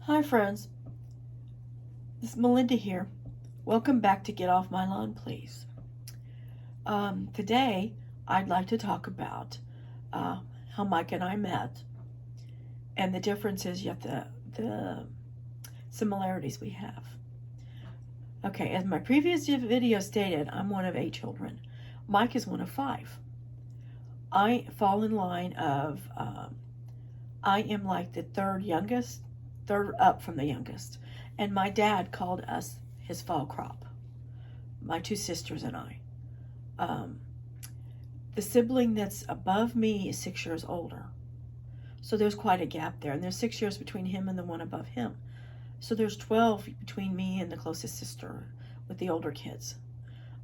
Hi friends, this is Melinda here. Welcome back to Get Off My Lawn, Please. Today, I'd like to talk about how Mike and I met and the differences, yet the similarities we have. Okay, as my previous video stated, I'm one of 8 children. Mike is one of 5. I fall in line of, I am like the third up from the youngest. And my dad called us his fall crop, my 2 sisters and I. The sibling that's above me is 6 years older. So there's quite a gap there. And there's 6 years between him and the one above him. So there's 12 between me and the closest sister with the older kids.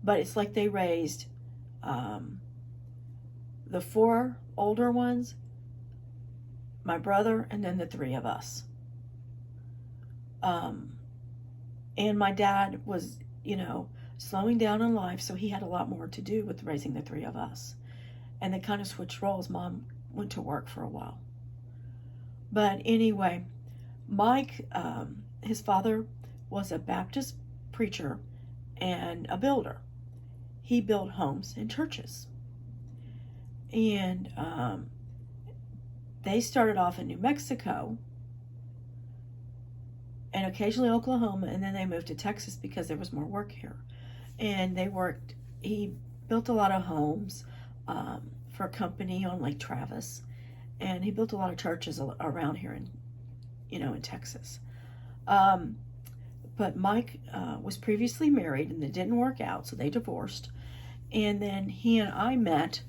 But it's like they raised the 4 older ones, my brother, and then the 3 of us. And my dad was, slowing down in life, so he had a lot more to do with raising the 3 of us. And they kind of switched roles. Mom went to work for a while. But anyway, Mike, his father was a Baptist preacher and a builder. He built homes and churches. And they started off in New Mexico and occasionally Oklahoma, and then they moved to Texas because there was more work here. And he built a lot of homes for a company on Lake Travis, and he built a lot of churches around here in Texas. But Mike was previously married, and it didn't work out, so they divorced. And then he and I met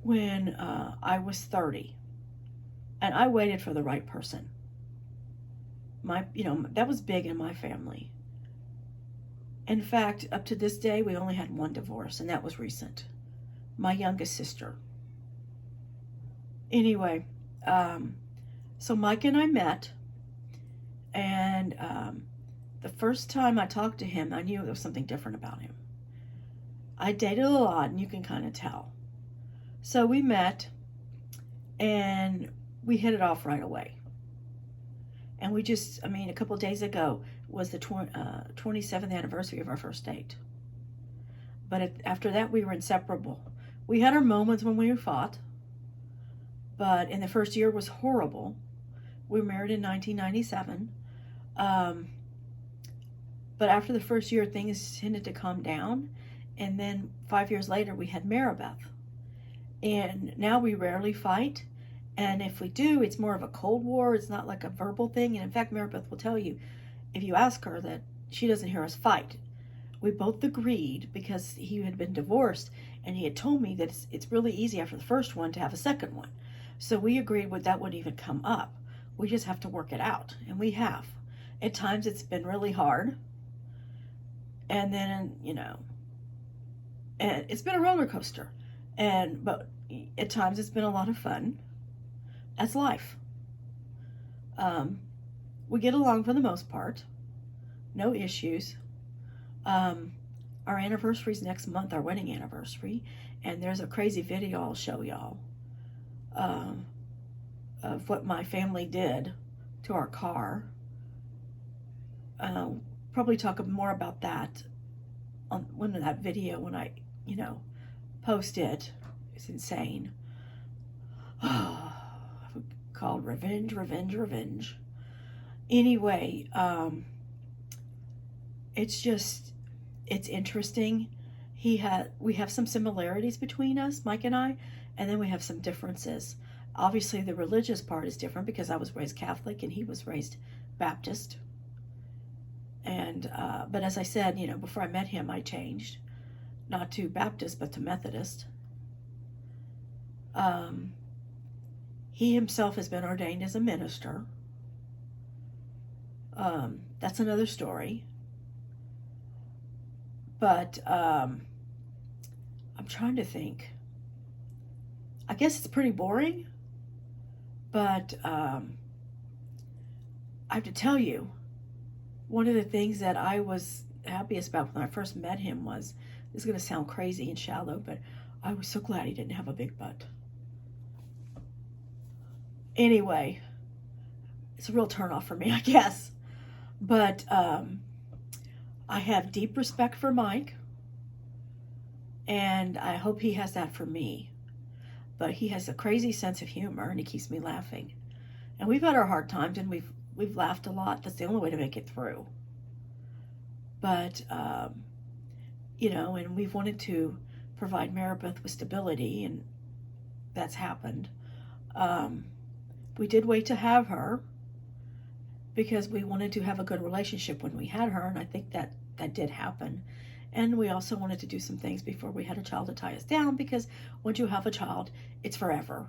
when I was 30, and I waited for the right person. That was big in my family. In fact, up to this day, we only had 1 divorce, and that was recent. My youngest sister. Anyway, so Mike and I met, and the first time I talked to him, I knew there was something different about him. I dated a lot, and you can kind of tell. So we met, and we hit it off right away. And a couple of days ago was the 27th anniversary of our first date. But after that, we were inseparable. We had our moments when we fought, but in the first year was horrible. We were married in 1997. But after the first year, things tended to calm down. And then 5 years later, we had Maribeth. And now we rarely fight. And if we do, it's more of a Cold War. It's not like a verbal thing. And in fact, Maribeth will tell you, if you ask her, that she doesn't hear us fight. We both agreed, because he had been divorced, and he had told me that it's really easy after the first one to have a second one. So we agreed that wouldn't even come up. We just have to work it out. And we have. At times it's been really hard. And then, and it's been a roller coaster. But at times it's been a lot of fun. That's life. We get along for the most part. No issues. Our anniversary's next month, our wedding anniversary. And there's a crazy video I'll show y'all of what my family did to our car. Probably talk more about that when I, post it. It's insane. Called Revenge, Revenge, Revenge. Anyway, it's interesting. We have some similarities between us, Mike and I, and then we have some differences. Obviously, the religious part is different because I was raised Catholic and he was raised Baptist. And but as I said, before I met him, I changed, not to Baptist but to Methodist. He himself has been ordained as a minister. That's another story. But I'm trying to think. I guess it's pretty boring. But I have to tell you, one of the things that I was happiest about when I first met him was, this is going to sound crazy and shallow, but I was so glad he didn't have a big butt. Anyway, it's a real turnoff for me, I guess. But I have deep respect for Mike, and I hope he has that for me. But he has a crazy sense of humor, and he keeps me laughing. And we've had our hard times, and we've laughed a lot. That's the only way to make it through. But you know, and we've wanted to provide Maribeth with stability, and that's happened. We did wait to have her because we wanted to have a good relationship when we had her, and I think that did happen. And we also wanted to do some things before we had a child to tie us down, because once you have a child, it's forever.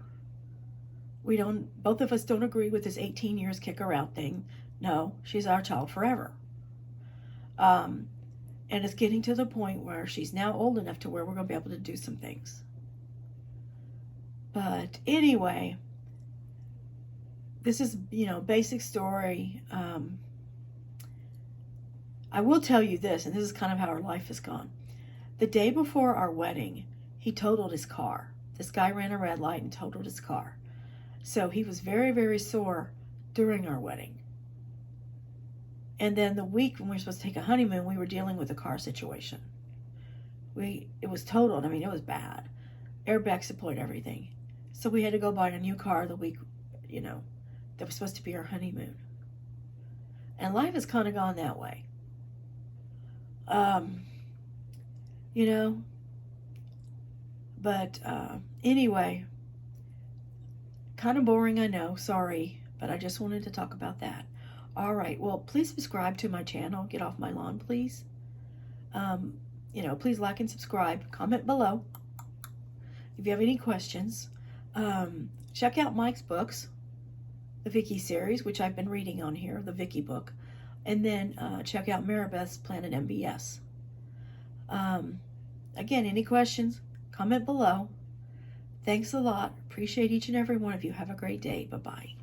Both of us don't agree with this 18 years kick her out thing. No, she's our child forever. And it's getting to the point where she's now old enough to where we're going to be able to do some things. But anyway, this is, you know, basic story. I will tell you this, and this is kind of how our life has gone. The day before our wedding, he totaled his car. This guy ran a red light and totaled his car. So he was very, very sore during our wedding. And then the week when we were supposed to take a honeymoon, we were dealing with a car situation. It was totaled. I mean, it was bad. Airbags deployed, everything. So we had to go buy a new car the week, you know, that was supposed to be our honeymoon. And life has kind of gone that way. You know, but anyway, kind of boring, I know, sorry, but I just wanted to talk about that. All right, well, please subscribe to my channel. Get off my lawn, please. You know, please like and subscribe. Comment below if you have any questions. Check out Mike's books, the Vicky series, which I've been reading on here, the Vicky book. And then check out Maribeth's Planet MBS. Again, any questions, comment below. Thanks a lot. Appreciate each and every one of you. Have a great day. Bye-bye.